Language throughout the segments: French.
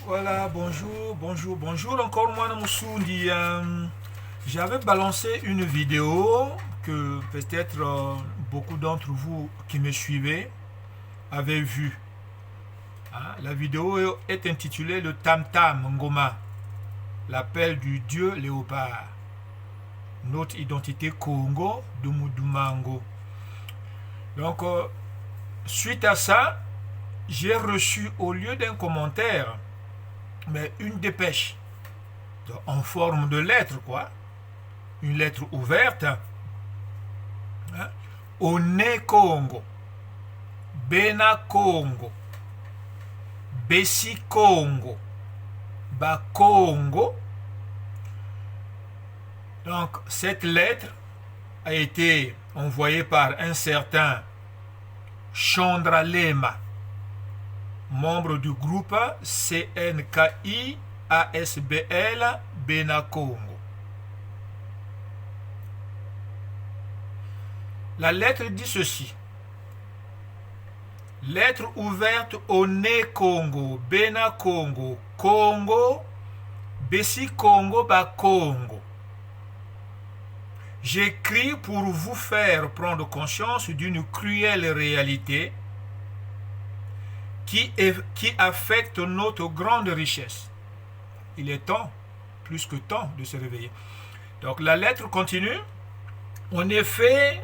Voilà, bonjour encore moi Moussoundi. J'avais balancé une vidéo que peut-être beaucoup d'entre vous qui me suivez avaient vue. La vidéo est intitulée Le Tam Tam Ngoma, l'appel du dieu léopard, notre identité Congo de Mudumango. Donc, suite à ça, j'ai reçu au lieu d'un commentaire, mais une dépêche en forme de lettre, quoi. Une lettre ouverte. One Congo, Bena Congo, Bessi Congo, Ba Congo. Donc, cette lettre a été envoyée par un certain Chandra Lema, membre du groupe CNKI ASBL Bena Congo. La lettre dit ceci. Lettre ouverte au Né Congo, Bena Congo, Congo, Bessi Congo, Ba Congo. J'écris pour vous faire prendre conscience d'une cruelle réalité qui affecte notre grande richesse. Il est temps, plus que temps, de se réveiller. Donc la lettre continue. En effet,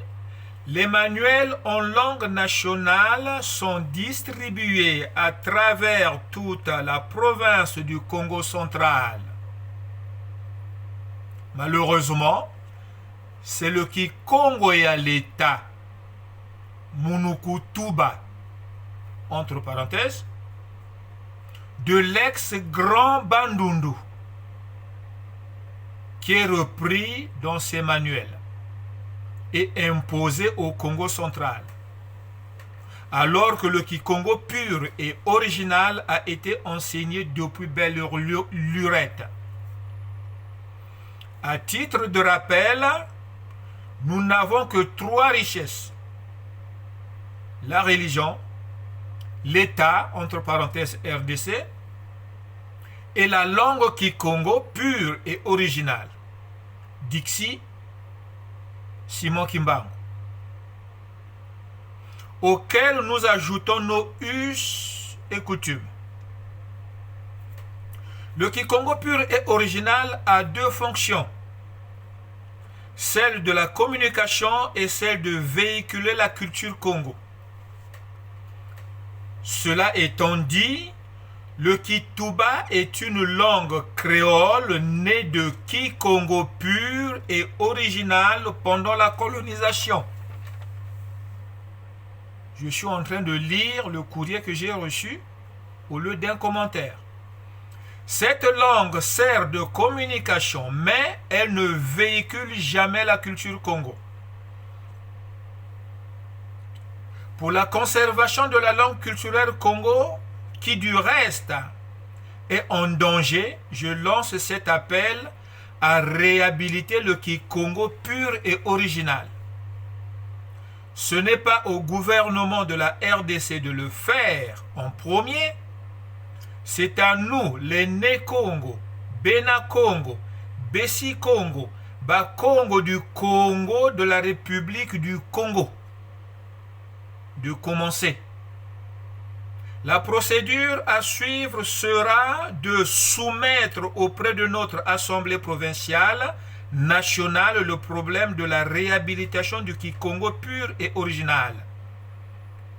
les manuels en langue nationale sont distribués à travers toute la province du Congo central. Malheureusement, c'est le Kikongo et à l'État, Munukutuba, entre parenthèses, de l'ex-grand Bandundu, qui est repris dans ces manuels et imposé au Congo central, alors que le Kikongo pur et original a été enseigné depuis belle lurette. À titre de rappel, nous n'avons que trois richesses: la religion, l'État, entre parenthèses RDC, et la langue Kikongo pure et originale, Dixi, Simon Kimbangu, auxquels nous ajoutons nos us et coutumes. Le Kikongo pur et original a deux fonctions: celle de la communication et celle de véhiculer la culture Congo. Cela étant dit, le Kituba est une langue créole née de Kikongo pur et original pendant la colonisation. Je suis en train de lire le courrier que j'ai reçu au lieu d'un commentaire. Cette langue sert de communication, mais elle ne véhicule jamais la culture Congo. Pour la conservation de la langue culturelle Congo, qui du reste est en danger, je lance cet appel à réhabiliter le Kikongo pur et original. Ce n'est pas au gouvernement de la RDC de le faire en premier, c'est à nous, les Né Congo, Bena Congo, Bessi Congo, Ba Congo du Congo de la République du Congo, de commencer. La procédure à suivre sera de soumettre auprès de notre Assemblée provinciale nationale le problème de la réhabilitation du Kikongo pur et original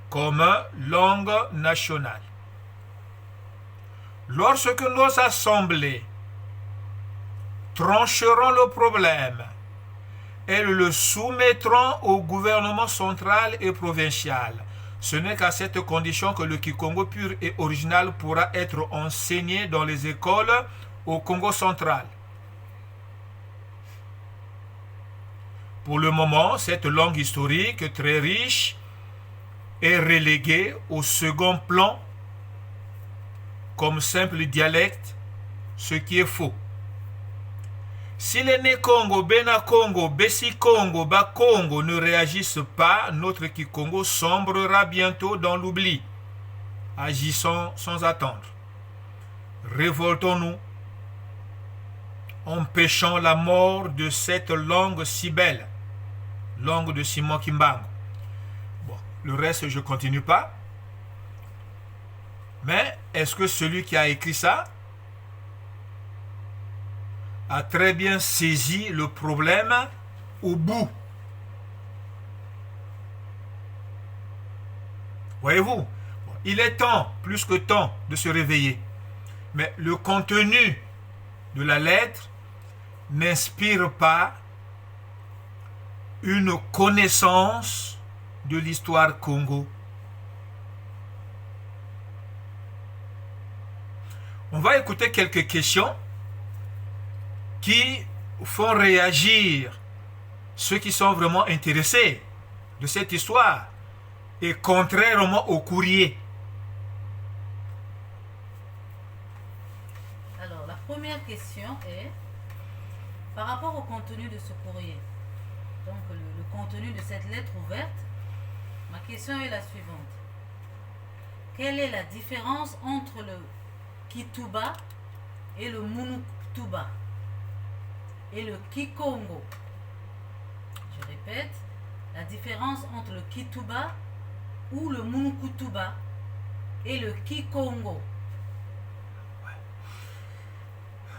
comme langue nationale. Lorsque nos assemblées trancheront le problème, elles le soumettront au gouvernement central et provincial. Ce n'est qu'à cette condition que le Kikongo pur et original pourra être enseigné dans les écoles au Congo central. Pour le moment, cette langue historique très riche est reléguée au second plan comme simple dialecte, ce qui est faux. Si les Né Congo, Bena Congo, Bessi Congo, Ba Congo ne réagissent pas, notre Kikongo sombrera bientôt dans l'oubli. Agissons sans attendre. révoltons-nous, empêchons la mort de cette langue si belle, langue de Simon Kimbangu. Bon, le reste, je ne continue pas. Mais est-ce que celui qui a écrit ça a très bien saisi le problème au bout? Voyez-vous, il est temps, plus que temps, de se réveiller. Mais le contenu de la lettre n'inspire pas une connaissance de l'histoire Congo. On va écouter quelques questions qui font réagir ceux qui sont vraiment intéressés de cette histoire et contrairement au courrier. Alors, la première question est par rapport au contenu de ce courrier. Donc, le contenu de cette lettre ouverte, ma question est la suivante. Quelle est la différence entre le Kituba et le Munukutuba et le Kikongo? Je répète, la différence entre le Kituba ou le Munukutuba et le Kikongo.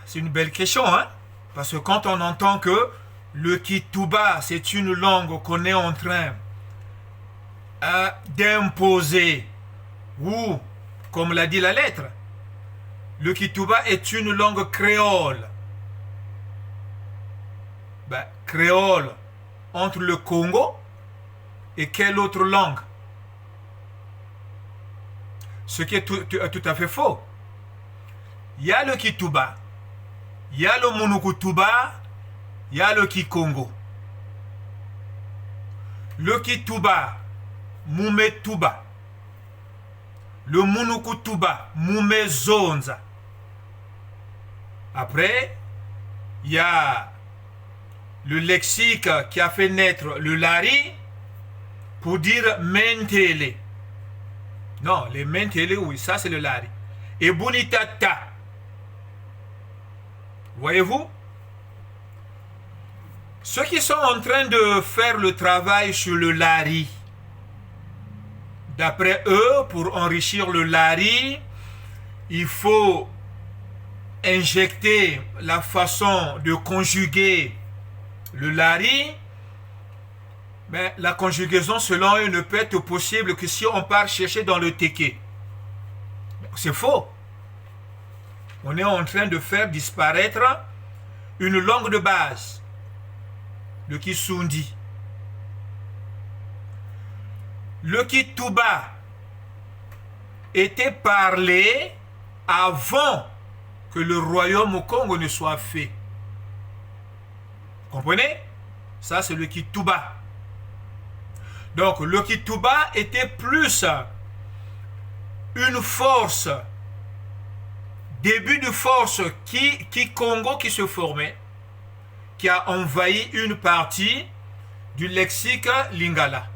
C'est une belle question, hein? Parce que quand on entend que le Kituba, c'est une langue qu'on est en train d'imposer, ou, comme l'a dit la lettre, le Kituba est une langue créole. Ben, créole entre le Congo et quelle autre langue? Ce qui est tout à fait faux. Il y a le Kituba, il y a le Munukutuba, il y a le Kikongo. Le Kituba, Mumetuba. Le Munukutuba, Mumezonza. Après, il y a le lexique qui a fait naître le Lari pour dire Mentele. Non, les Mentele, oui, ça c'est le Lari. Et Bunitata. Voyez-vous? Ceux qui sont en train de faire le travail sur le Lari, d'après eux, pour enrichir le Lari, il faut injecter la façon de conjuguer le Lari. Mais la conjugaison, selon eux, ne peut être possible que si on part chercher dans le Téké. C'est faux. On est en train de faire disparaître une langue de base, le Kisundi. Le Kituba était parlé avant que le royaume au Congo ne soit fait. Comprenez? Ça, c'est le Kituba. Donc, le Kituba était plus une force, début de force qui Congo qui se formait, qui a envahi une partie du lexique lingala.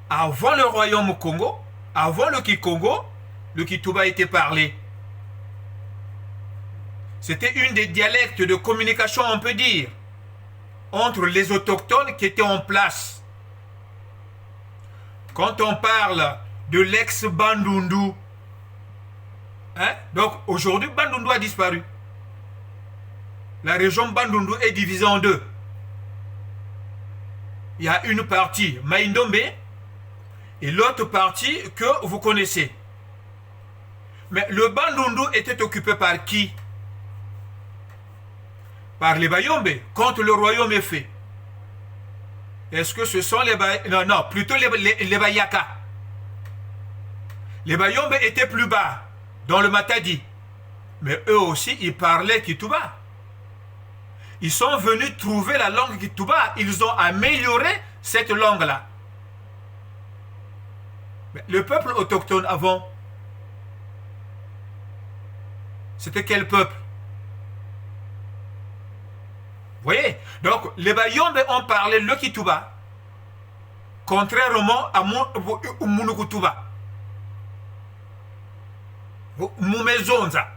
Avant le royaume Congo, avant le Kikongo, le Kituba était parlé. C'était une des dialectes de communication, on peut dire, entre les autochtones qui étaient en place. Quand on parle de l'ex-Bandundu, hein, donc aujourd'hui, Bandundu a disparu. La région Bandundu est divisée en deux. Il y a une partie, Maïndombe, et l'autre partie que vous connaissez. Mais le Bandundu était occupé par qui? Par les Bayombe, quand le royaume est fait. Est-ce que ce sont les Bayaka? Non, plutôt les Bayaka. Les Bayombe étaient plus bas, dans le Matadi. Mais eux aussi, ils parlaient Kituba. Ils sont venus trouver la langue Kituba. Ils ont amélioré cette langue-là. Le peuple autochtone avant, c'était quel peuple? Vous voyez? Donc, les Bayombe ont parlé le Kituba, contrairement à Munukutuba. Mumezonza.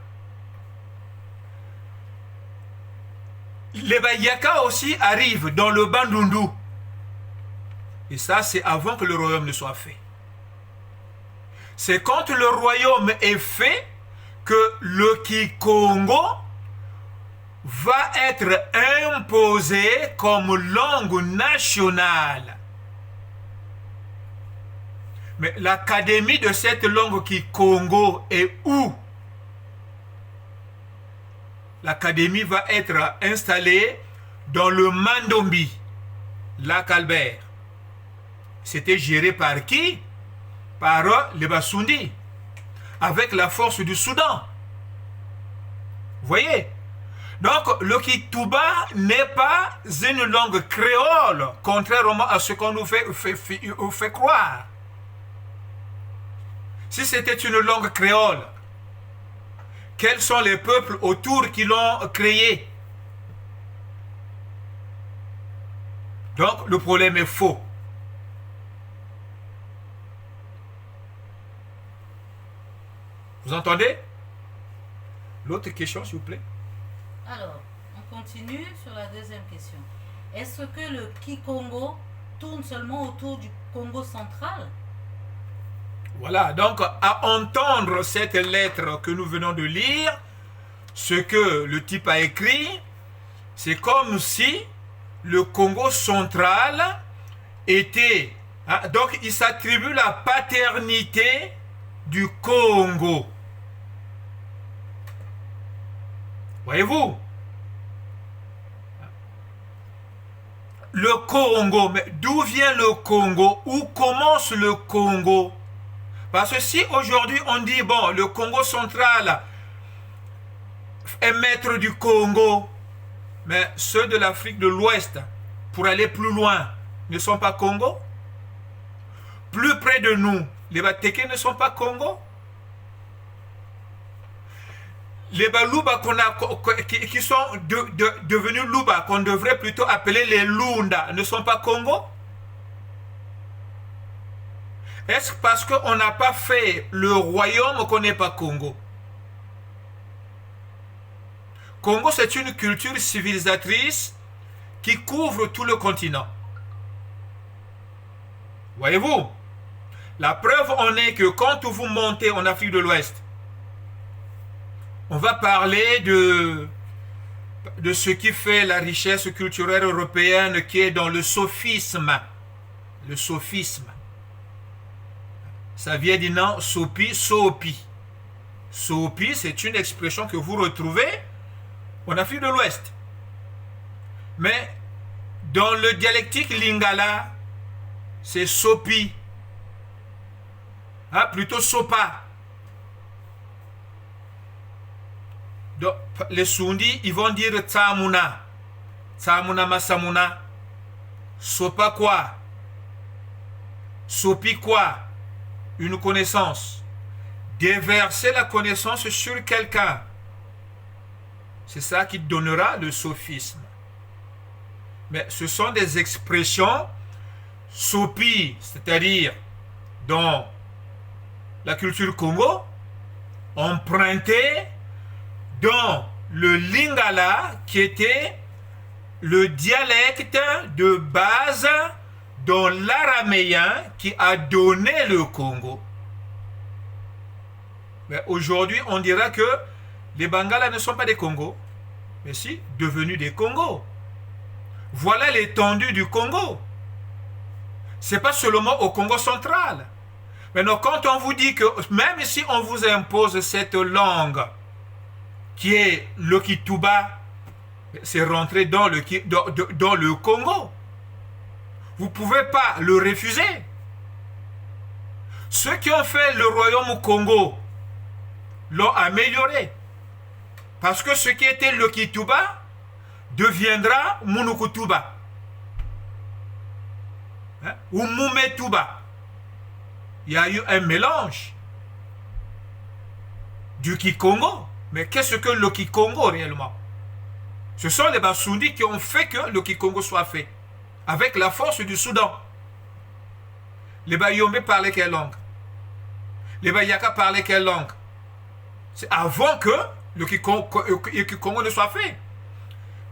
Les Bayaka aussi arrivent dans le Bandundu. Et ça, c'est avant que le royaume ne soit fait. C'est quand le royaume est fait que le Kikongo va être imposé comme langue nationale. Mais l'académie de cette langue Kikongo est où? L'académie va être installée dans le Mandombi, lac Albert. C'était géré par qui? Par les Basundi, avec la force du Soudan. Vous voyez? Donc, le Kituba n'est pas une langue créole, contrairement à ce qu'on nous fait croire. Si c'était une langue créole, quels sont les peuples autour qui l'ont créée? Donc, le problème est faux. Vous entendez? L'autre question, s'il vous plaît. Alors, on continue sur la deuxième question. Est-ce que le Kikongo tourne seulement autour du Congo central? Voilà, donc à entendre cette lettre que nous venons de lire, ce que le type a écrit, c'est comme si le Congo central était... Hein, donc il s'attribue la paternité du Congo. Voyez-vous? Le Congo, mais d'où vient le Congo? Où commence le Congo? Parce que si aujourd'hui on dit, bon, le Congo central est maître du Congo, mais ceux de l'Afrique de l'Ouest, pour aller plus loin, ne sont pas Congo? Plus près de nous, les Batékés ne sont pas Congo? Les Balouba qui sont devenus Louba, qu'on devrait plutôt appeler les Lunda, ne sont pas Congo? Est-ce parce qu'on n'a pas fait le royaume qu'on n'est pas Congo? Congo, c'est une culture civilisatrice qui couvre tout le continent. Voyez-vous? La preuve en est que quand vous montez en Afrique de l'Ouest, on va parler de ce qui fait la richesse culturelle européenne qui est dans le sophisme. Le sophisme. Ça vient du nom Sopi, Sopi. Sopi, c'est une expression que vous retrouvez en Afrique de l'Ouest. Mais dans le dialectique lingala, c'est Sopi. Hein, plutôt Sopa. Donc, les Sundi, ils vont dire Tsamuna. Tsamuna Masamuna. Sopa quoi? Sopi quoi? Une connaissance. Déverser la connaissance sur quelqu'un. C'est ça qui donnera le sophisme. Mais ce sont des expressions sopi, c'est-à-dire dans la culture Congo, empruntées dans le lingala qui était le dialecte de base dans l'araméen qui a donné le Congo. Mais aujourd'hui, on dira que les Bangalas ne sont pas des Congos, mais si, devenus des Congos. Voilà l'étendue du Congo. Ce n'est pas seulement au Congo central. Maintenant, quand on vous dit que même si on vous impose cette langue qui est le Kituba, c'est rentré dans le Congo. Vous ne pouvez pas le refuser. Ceux qui ont fait le royaume au Congo l'ont amélioré. Parce que ce qui était le Kituba deviendra Munukutuba. Hein? Ou Mumetuba. Il y a eu un mélange du Kikongo. Mais qu'est-ce que le Kikongo réellement? Ce sont les Basundi qui ont fait que le Kikongo soit fait. Avec la force du Soudan. Les Bayombe parlaient quelle langue? Les Bayaka parlaient quelle langue? C'est avant que le Kikongo ne soit fait.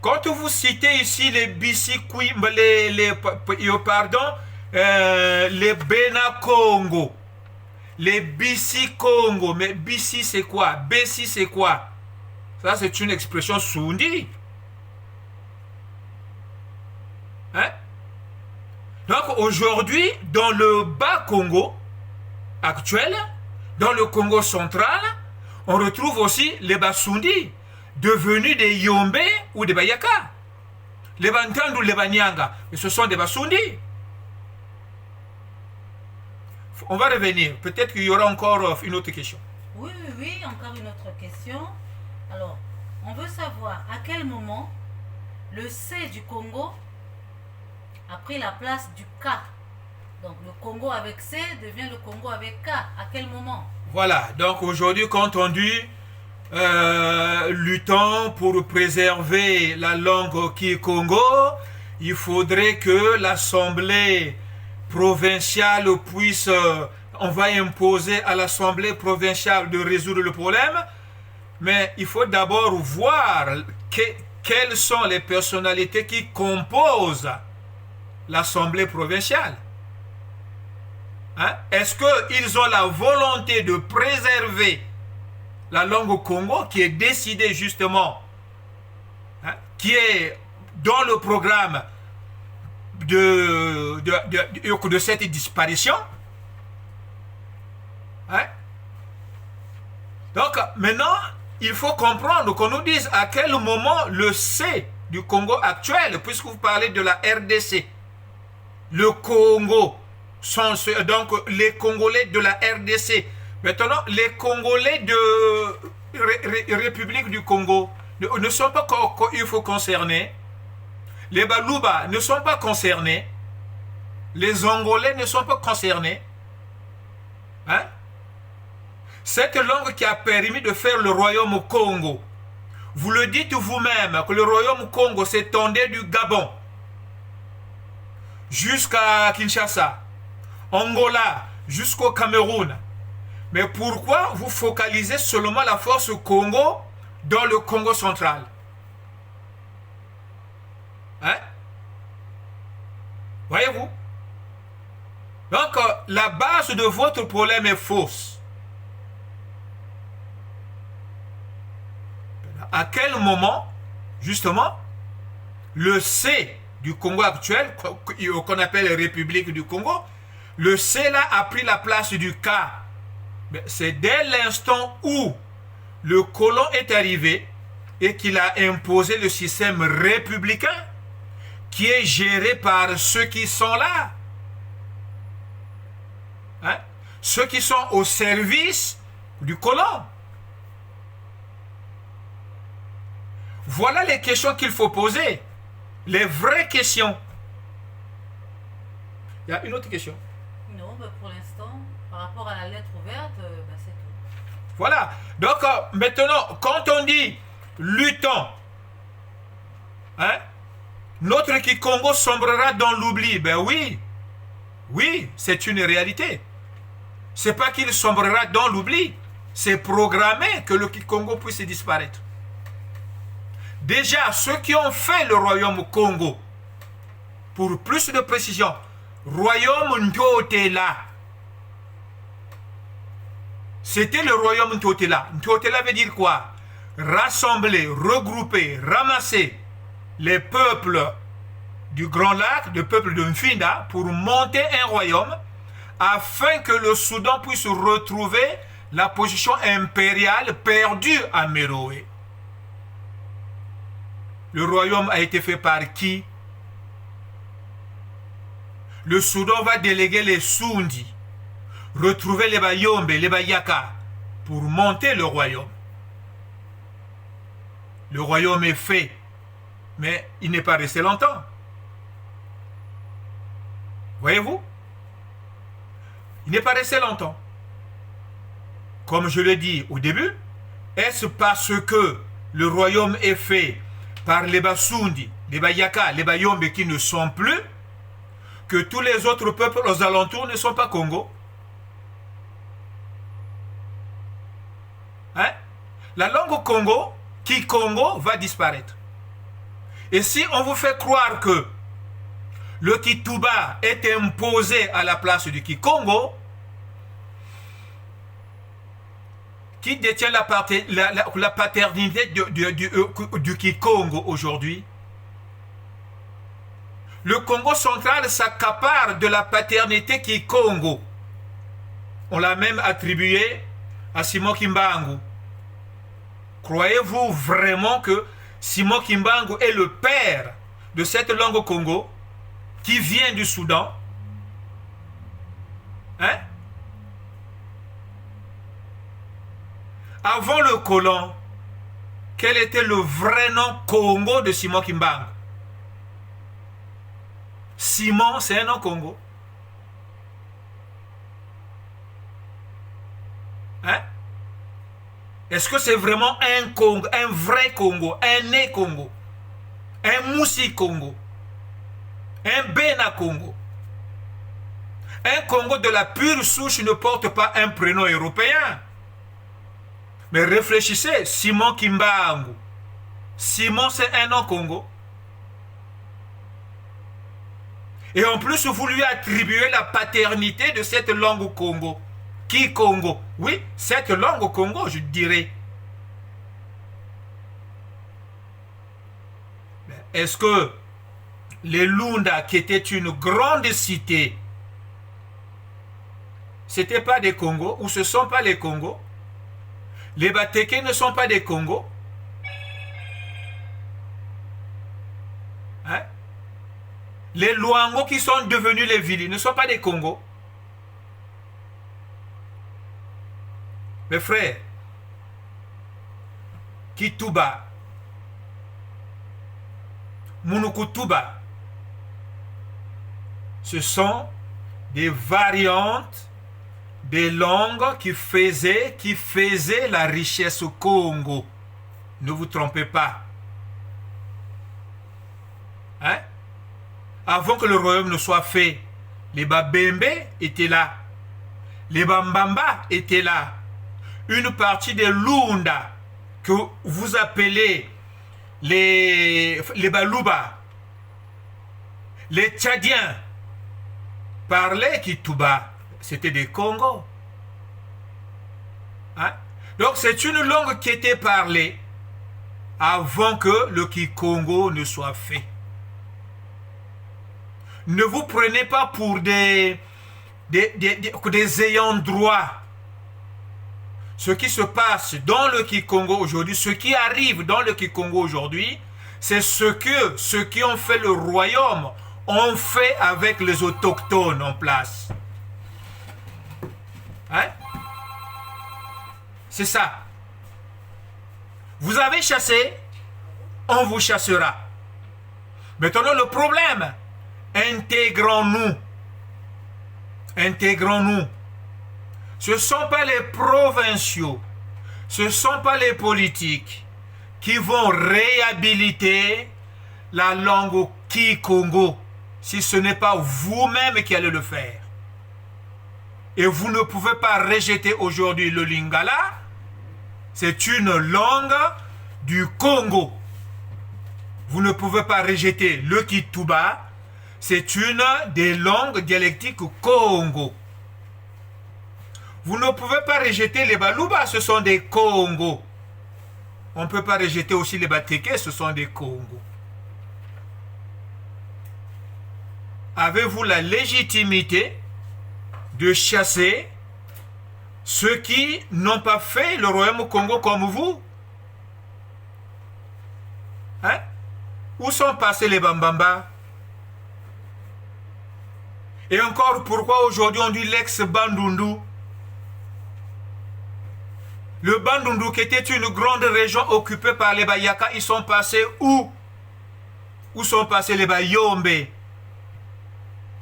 Quand vous citez ici les Bissikwi, les Bena Congo, les Bissi Congo, mais Bissi c'est quoi? Bessi c'est quoi? Ça c'est une expression soundie. Hein? Donc aujourd'hui, dans le bas Congo actuel, dans le Congo central, on retrouve aussi les Basundi, devenus des Yombe ou des Bayaka. Les Bantandu ou les Banyanga, mais ce sont des Basundi. On va revenir. Peut-être qu'il y aura encore une autre question. Oui, encore une autre question. Alors, on veut savoir à quel moment le C du Congo a pris la place du K. Donc le Congo avec C devient le Congo avec K. À quel moment? Voilà, donc aujourd'hui, quand on dit luttons pour préserver la langue Kikongo, il faudrait que l'Assemblée provinciale puisse, on va imposer à l'Assemblée provinciale de résoudre le problème, mais il faut d'abord voir quelles sont les personnalités qui composent l'Assemblée provinciale. Hein? Est-ce qu'ils ont la volonté de préserver la langue Congo qui est décidée justement, hein, qui est dans le programme de cette disparition? Hein? Donc maintenant, il faut comprendre qu'on nous dise à quel moment le C du Congo actuel, puisque vous parlez de la RDC, le Congo, sont donc les Congolais de la RDC. Maintenant, les Congolais de République du Congo ne sont pas il faut concerner. Les Baluba ne sont pas concernés. Les Angolais ne sont pas concernés. Hein? Cette langue qui a permis de faire le royaume Congo. Vous le dites vous-même que le royaume Congo s'étendait du Gabon jusqu'à Kinshasa, Angola, jusqu'au Cameroun. Mais pourquoi vous focalisez seulement la force Congo dans le Congo central? Hein? Voyez-vous? Donc, la base de votre problème est fausse. À quel moment, justement, le C du Congo actuel, qu'on appelle République du Congo, le C là a pris la place du K? C'est dès l'instant où le colon est arrivé et qu'il a imposé le système républicain qui est géré par ceux qui sont là. Hein? Ceux qui sont au service du colon. Voilà les questions qu'il faut poser. Les vraies questions. Il y a une autre question. Non, mais pour l'instant, par rapport à la lettre ouverte, c'est tout. Voilà. Donc, maintenant, quand on dit luttons, hein, notre Kikongo sombrera dans l'oubli. Ben oui. Oui, c'est une réalité. C'est pas qu'il sombrera dans l'oubli. C'est programmé que le Kikongo puisse disparaître. Déjà, ceux qui ont fait le royaume Congo, pour plus de précision, royaume Ntotela. C'était le royaume Ntotela. Ntotela veut dire quoi? Rassembler, regrouper, ramasser les peuples du Grand Lac, le peuple de Mfinda, pour monter un royaume afin que le Soudan puisse retrouver la position impériale perdue à Méroé. Le royaume a été fait par qui? Le Soudan va déléguer les Sundi, retrouver les Bayombe, les Bayaka, pour monter le royaume. Le royaume est fait, mais il n'est pas resté longtemps. Voyez-vous? Il n'est pas resté longtemps. Comme je l'ai dit au début, est-ce parce que le royaume est fait par les Basundi, les Bayaka, les Bayombe qui ne sont plus, que tous les autres peuples aux alentours ne sont pas Congo? Hein? la langue Congo, Kikongo, va disparaître. Et si on vous fait croire que le Kituba est imposé à la place du Kikongo, qui détient la paternité du Kikongo aujourd'hui? Le Congo central s'accapare de la paternité Kikongo. On l'a même attribué à Simon Kimbangu. Croyez-vous vraiment que Simon Kimbangu est le père de cette langue Congo qui vient du Soudan? Hein? Avant le colon, quel était le vrai nom Congo de Simon Kimbangu? Simon, c'est un nom Congo. Hein? Est-ce que c'est vraiment un Congo, un vrai Congo, un né Congo, un Moussi Congo, un Bena Congo? Un Congo de la pure souche ne porte pas un prénom européen. Mais réfléchissez, Simon Kimbangu. Simon, c'est un nom Congo. Et en plus, vous lui attribuez la paternité de cette langue Congo. Qui Congo? Oui, cette langue Congo, je dirais. Est-ce que les Lunda, qui étaient une grande cité, ce n'étaient pas des Congos, ou ce ne sont pas les Congos? Les Bateke ne sont pas des Congos? Hein? Les Luango qui sont devenus les Vili ne sont pas des Congos? Mes frères, Kituba, Munukutuba, ce sont des variantes des langues qui faisaient la richesse au Congo. Ne vous trompez pas. Hein? Avant que le royaume ne soit fait, les Babembe étaient là. Les Bambamba étaient là. Une partie des Lunda que vous appelez les Baluba, les Tchadiens, parlaient Kituba. C'était des Congos. Hein? Donc c'est une langue qui était parlée avant que le Kikongo ne soit fait. Ne vous prenez pas pour des ayants droit. Ce qui se passe dans le Kikongo aujourd'hui, ce qui arrive dans le Kikongo aujourd'hui, c'est ce que ceux qui ont fait le royaume ont fait avec les autochtones en place. Hein? C'est ça. Vous avez chassé, on vous chassera. Maintenant le problème, intégrons-nous. Intégrons-nous. Ce ne sont pas les provinciaux, ce ne sont pas les politiques qui vont réhabiliter la langue Kikongo si ce n'est pas vous-même qui allez le faire. Et vous ne pouvez pas rejeter aujourd'hui le Lingala. C'est une langue du Congo. Vous ne pouvez pas rejeter le Kituba. C'est une des langues dialectiques Congo. Vous ne pouvez pas rejeter les Baluba, ce sont des Congos. On ne peut pas rejeter aussi les Bateke, ce sont des Congos. Avez-vous la légitimité de chasser ceux qui n'ont pas fait le royaume Congo comme vous? Hein? Où sont passés les Bambamba? Et encore, pourquoi aujourd'hui on dit l'ex-Bandundu? Le Bandundu, qui était une grande région occupée par les Bayaka, ils sont passés où? Où sont passés les Bayombe?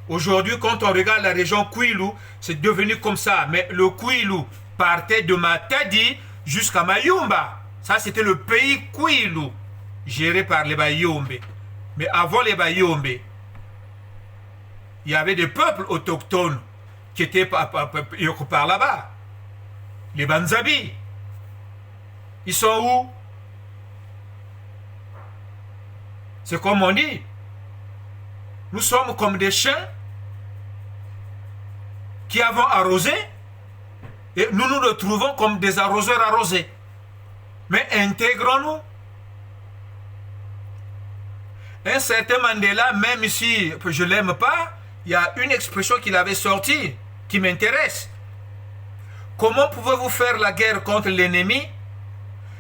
Aujourd'hui, quand on regarde la région Kwilu, c'est devenu comme ça. Mais le Kwilu partait de Matadi jusqu'à Mayumba. Ça, c'était le pays Kwilu, géré par les Bayombe. Mais avant les Bayombe, il y avait des peuples autochtones qui étaient par là-bas. Les Banzabi. Ils sont où? C'est comme on dit. Nous sommes comme des chiens qui avons arrosé et nous nous retrouvons comme des arroseurs arrosés. Mais intégrons-nous. Un certain Mandela, même si je ne l'aime pas, il y a une expression qu'il avait sortie qui m'intéresse. Comment pouvez-vous faire la guerre contre l'ennemi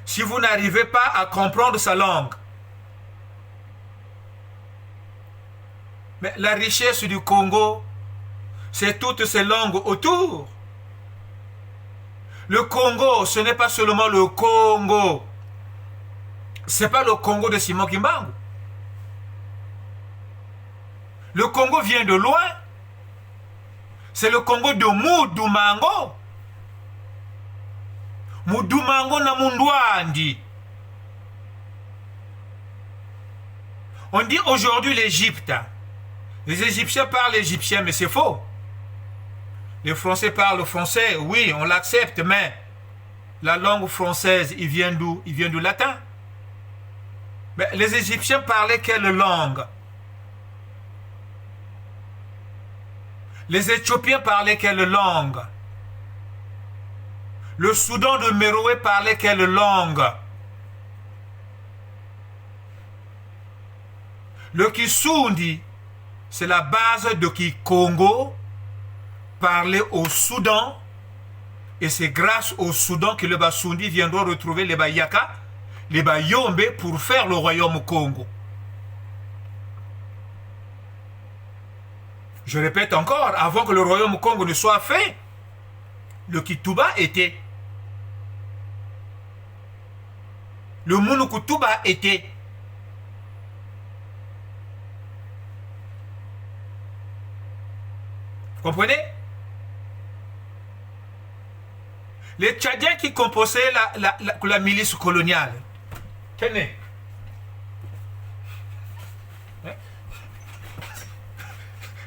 si vous n'arrivez pas à comprendre sa langue? Mais la richesse du Congo, c'est toutes ces langues autour. Le Congo, ce n'est pas seulement le Congo. Ce n'est pas le Congo de Simon Kimbangu. Le Congo vient de loin. C'est le Congo de Mudumango. Mudumango na Mundwandi. On dit aujourd'hui l'Égypte. Les Égyptiens parlent égyptien, mais c'est faux. Les Français parlent français, oui, on l'accepte, mais la langue française, il vient d'où? Il vient du latin. Mais les Égyptiens parlaient quelle langue? Les Éthiopiens parlaient quelle langue? Le Soudan de Méroé parlait quelle langue? Le Kisundi, c'est la base de Kikongo, parlé au Soudan, et c'est grâce au Soudan que les Basundi viendront retrouver les Bayaka, les Bayombe pour faire le royaume Congo. Je répète encore, avant que le royaume Congo ne soit fait, le Kituba était. Le Munukutuba était. Vous comprenez? Les Tchadiens qui composaient la milice coloniale. Tenez.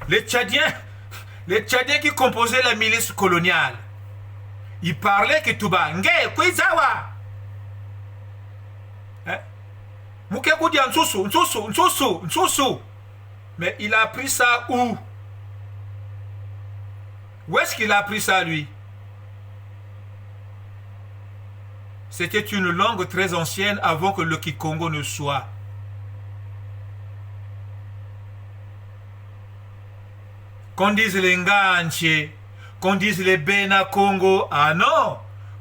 Les Tchadiens qui composaient la milice coloniale. Ils parlaient Kituba. Nge, Kwizawa. Mukekoudi Nsusu. Mais il a appris ça où? Où est-ce qu'il a appris ça, lui? C'était une langue très ancienne avant que le Kikongo ne soit. Qu'on dise les Nganche, qu'on dise les Bena Congo, ah non!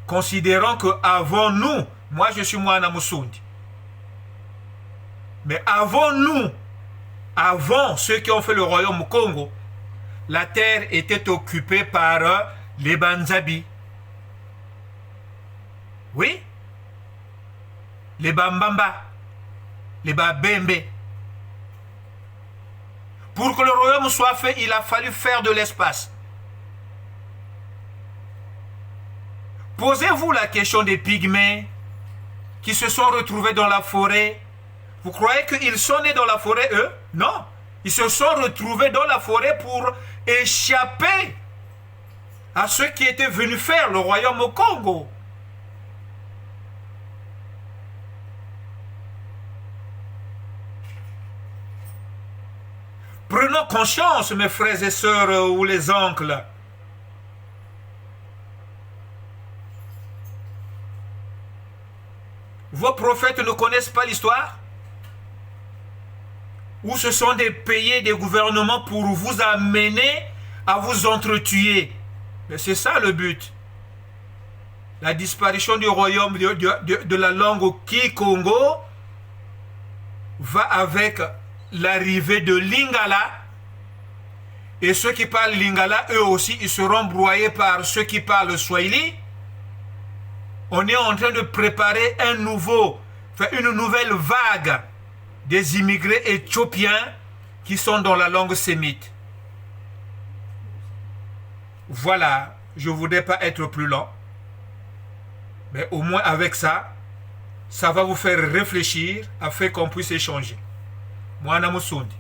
Considérons que avant nous, moi je suis Mwana Musundi, mais avant nous, avant ceux qui ont fait le royaume Congo, la terre était occupée par les Banzabi. Oui? Les Bambamba, les Babembe. Pour que le royaume soit fait, il a fallu faire de l'espace. Posez-vous la question des pygmées qui se sont retrouvés dans la forêt. Vous croyez qu'ils sont nés dans la forêt, eux? Non. Ils se sont retrouvés dans la forêt pour échapper à ceux qui étaient venus faire le royaume au Congo. Prenons conscience, mes frères et sœurs ou les oncles. Vos prophètes ne connaissent pas l'histoire? Ou ce sont des pays, des gouvernements pour vous amener à vous entretuer? Mais c'est ça le but. La disparition du royaume de la langue Kikongo va avec l'arrivée de Lingala, et ceux qui parlent Lingala, eux aussi, ils seront broyés par ceux qui parlent Swahili. On est en train de préparer une nouvelle vague des immigrés éthiopiens qui sont dans la langue sémite. Voilà, je ne voudrais pas être plus lent, mais au moins avec ça, ça va vous faire réfléchir afin qu'on puisse échanger. Mwana Musundi.